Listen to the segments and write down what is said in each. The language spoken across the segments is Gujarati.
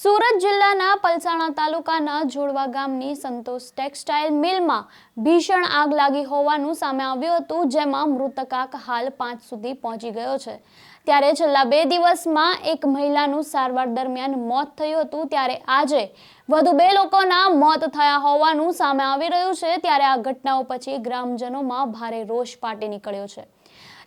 સુરત જિલ્લાના પલસાણા તાલુકાના જોડવા ગામની સંતોષ ટેક્સટાઇલ મિલમાં ભીષણ આગ લાગી હોવાનું સામે આવ્યું હતું, જેમાં મૃતકાંક હાલ 5 સુધી પહોંચી ગયો છે। ત્યારે છેલ્લા 2 દિવસમાં એક મહિલાનું સારવાર દરમિયાન મોત થયું હતું, ત્યારે આજે વધુ 2 લોકોના મોત થયા હોવાનું સામે આવી રહ્યું છે। ત્યારે આ ઘટનાઓ પછી ગ્રામજનોમાં ભારે રોષ ફાટી નીકળ્યો છે।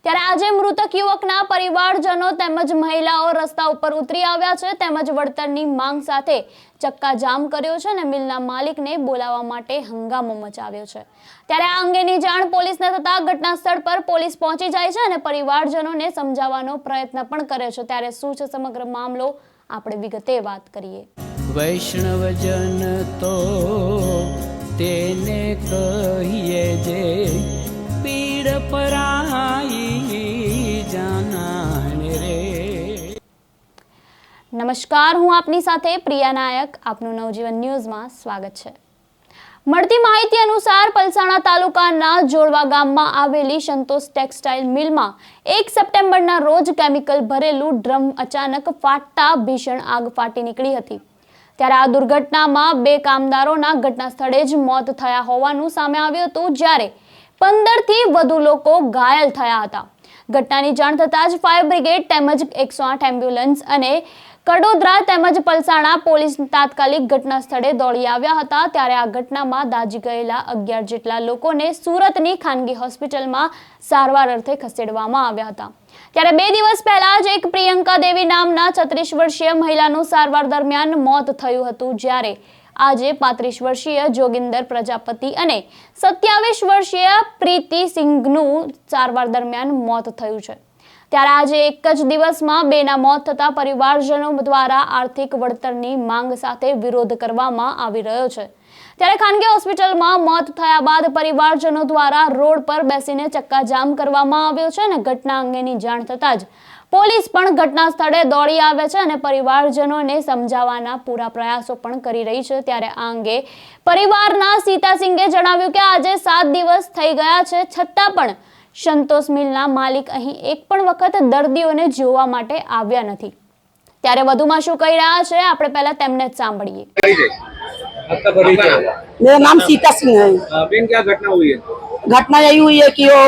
ત્યારે આજે મૃતક યુવકના પરિવારજનો તેમજ મહિલાઓ રસ્તા ઉપર ઉતરી આવ્યા છે, તેમજ વળતરની માંગ સાથે ચક્કાજામ કર્યો છે અને મિલના માલિકને બોલાવવા માટે હંગામો મચાવ્યો છે। ત્યારે આ અંગેની જાણ પોલીસને થતા ઘટના સ્થળ પર પોલીસ પહોંચી જાય છે અને પરિવારજનોને સમજાવવાનો પ્રયત્ન પણ કરે છે। ત્યારે શું છે સમગ્ર મામલો, આપણે વિગતે વાત કરીએ। વૈષ્ણવજન તો તેને કહીએ જે પીડ પરાઈ જાનાને રે। નમસ્કાર, હું આપની સાથે પ્રિયા નાયક, આપનું નવજીવન ન્યૂઝમાં સ્વાગત છે। મળતી માહિતી અનુસાર પલસાણા તાલુકાના જોડવા ગામમાં આવેલી સંતોષ ટેક્સટાઇલ મિલમાં 1 સપ્ટેમ્બરના રોજ કેમિકલ ભરેલું ડ્રમ અચાનક ફાટતા ભીષણ આગ ફાટી નીકળી હતી। ત્યારે આ દુર્ઘટનામાં 2 કામદારોના ઘટના સ્થળે જ મોત થયા હોવાનું સામે આવ્યું હતું, જ્યારે 15 થી વધુ લોકો ઘાયલ થયા હતા। ઘટનાની જાણ થતાં જ ફાયર બ્રિગેડ તેમજ 108 એમ્બ્યુલન્સ અને કડોદરા તેમજ પલસાણા પોલીસ તાત્કાલિક ઘટના સ્થળે દોડી આવ્યા હતા। ત્યારે આ ઘટનામાં દાઝી ગયેલા 11 જેટલા લોકોને સુરતની ખાનગી હોસ્પિટલમાં સારવાર અર્થે ખસેડવામાં આવ્યા હતા। ત્યારે 2 દિવસ પહેલા જ એક પ્રિયંકા દેવી નામના 36 વર્ષીય મહિલાનું સારવાર દરમિયાન મોત થયું હતું, જ્યારે આજે 35 વર્ષીય જોગિંદર પ્રજાપતિ અને 27 વર્ષીય પ્રીતિ સિંઘનું સારવાર દરમિયાન મોત થયું છે। ત્યારે આજે એક જ દિવસમાં 2ના મોત થતા પરિવારજનો દ્વારા આર્થિક વળતરની માંગ સાથે વિરોધ કરવામાં આવી રહ્યો છે। ત્યારે ખાનગી હોસ્પિટલમાં મોત થયા બાદ પરિવારજનો દ્વારા રોડ પર બેસીને ચક્કાજામ કરવામાં આવ્યો છે અને ઘટના અંગેની જાણ થતાં જ પોલીસ પણ ઘટના સ્થળે દોડી આવે છે અને પરિવારજનોને સમજાવવાના પૂરા પ્રયાસો પણ કરી રહી છે। ત્યારે આ અંગે પરિવારના સીતા સિંઘે જણાવ્યું કે આજે 7 દિવસ થઈ ગયા છે, છતાં પણ સંતોષ મિલના માલિક અહીં એક પણ વખત દર્દીઓને જોવા માટે આવ્યા નથી। ત્યારે વધુમાં શું કહી રહ્યા છે, આપણે પહેલા તેમને જ સાંભળીએ। आपका परिचय? मेरा नाम सीता सिंह है। बेन क्या घटना हुई है? घटना यही हुई है कि वो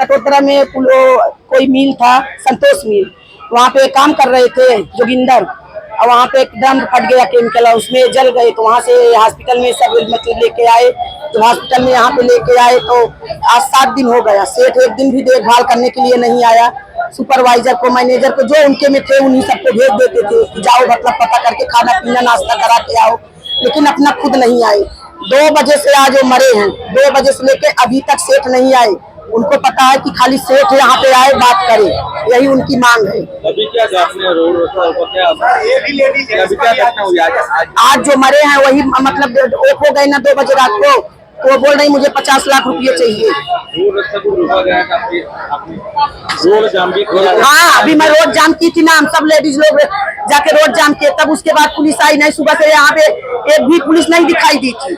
कटोतरा में कोई मिल था, संतोष मिल, वहाँ पे काम कर रहे थे जोगिंदर, और वहाँ पे एक ड्रम फट गया केमिकल, उसमें जल गए। तो वहाँ से हॉस्पिटल में सब मतलब लेके आए, तो हॉस्पिटल में यहाँ पे लेके आए तो आज 7 दिन हो गया। सेठ एक दिन भी देखभाल करने के लिए नहीं आया। सुपरवाइजर को, मैनेजर को, जो उनके में थे उन्हीं सबको भेज देते थे कि जाओ मतलब पता करके खाना पीना नाश्ता करा के आओ, लेकिन अपना खुद नहीं आए। 2 बजे से आज वो मरे हैं, 2 बजे से लेके अभी तक सेठ नहीं आए। उनको पता है कि खाली सेठ यहाँ पे आए बात करे, यही उनकी मांग है। अभी क्या आपने रोड क्या अभी क्या घटना हुई आज जो मरे हैं वही मतलब एक हो गए ना 2 बजे रात को, तो वो बोल रही मुझे 50 लाख रुपये चाहिए। रोड गया रोड जाम भी? हाँ, अभी मैं रोड जाम की थी ना, हम सब लेडीज लोग जाके रोड जाम किए, तब उसके बाद पुलिस आई नहीं। सुबह से यहाँ पे एक भी पुलिस नहीं दिखाई दी थी।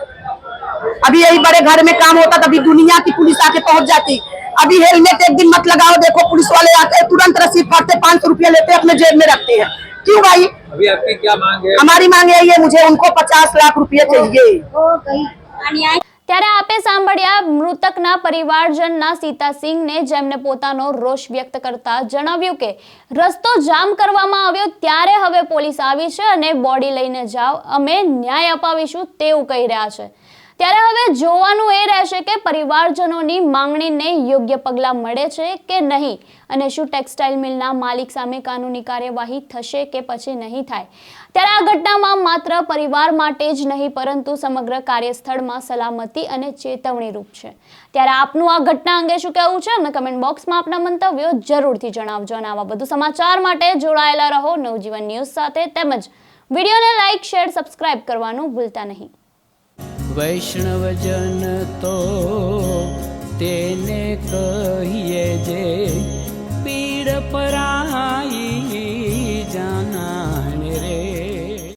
अभी यही बड़े घर में काम होता तभी दुनिया की पुलिस आके पहुंच जाती। अभी हेलमेट एक दिन मत लगाओ, देखो पुलिस वाले आते तुरंत रसीद फाड़ते, 500 रुपया लेते अपने जेब में रखते हैं। क्यों भाई? अभी आपकी क्या मांग है? हमारी मांग यही है, मुझे उनको 50 लाख रुपये चाहिए। ત્યારે આપે સાંભળ્યા મૃતકના પરિવારજનના સીતા સિંઘને, જેમને પોતાનો રોષ વ્યક્ત કરતા જણાવ્યું કે રસ્તો જામ કરવામાં આવ્યો ત્યારે હવે પોલીસ આવી છે અને બોડી લઈને જાઓ, અમે ન્યાય અપાવીશું તેવું કહી રહ્યા છે। ત્યારે હવે જોવાનું એ રહેશે કે પરિવારજનોની માંગણીને યોગ્ય પગલાં મળે છે કે નહીં, અને શું ટેક્સટાઇલ મિલના માલિક સામે કાનૂની કાર્યવાહી થશે કે પછી નહીં થાય। ત્યારે આ ઘટનામાં માત્ર પરિવાર માટે જ નહીં પરંતુ સમગ્ર કાર્યસ્થળમાં સલામતી અને ચેતવણીરૂપ છે। ત્યારે આપનું આ ઘટના અંગે શું કહેવું છે, અને કમેન્ટ બોક્સમાં આપના મંતવ્યો જરૂરથી જણાવજો અને આવા વધુ સમાચાર માટે જોડાયેલા રહો નવજીવન ન્યૂઝ સાથે, તેમજ વિડીયોને લાઇક, શેર, સબસ્ક્રાઇબ કરવાનું ભૂલતા નહીં। વૈષ્ણવજન તો તેને કહીએ જે પીડ પરાઈ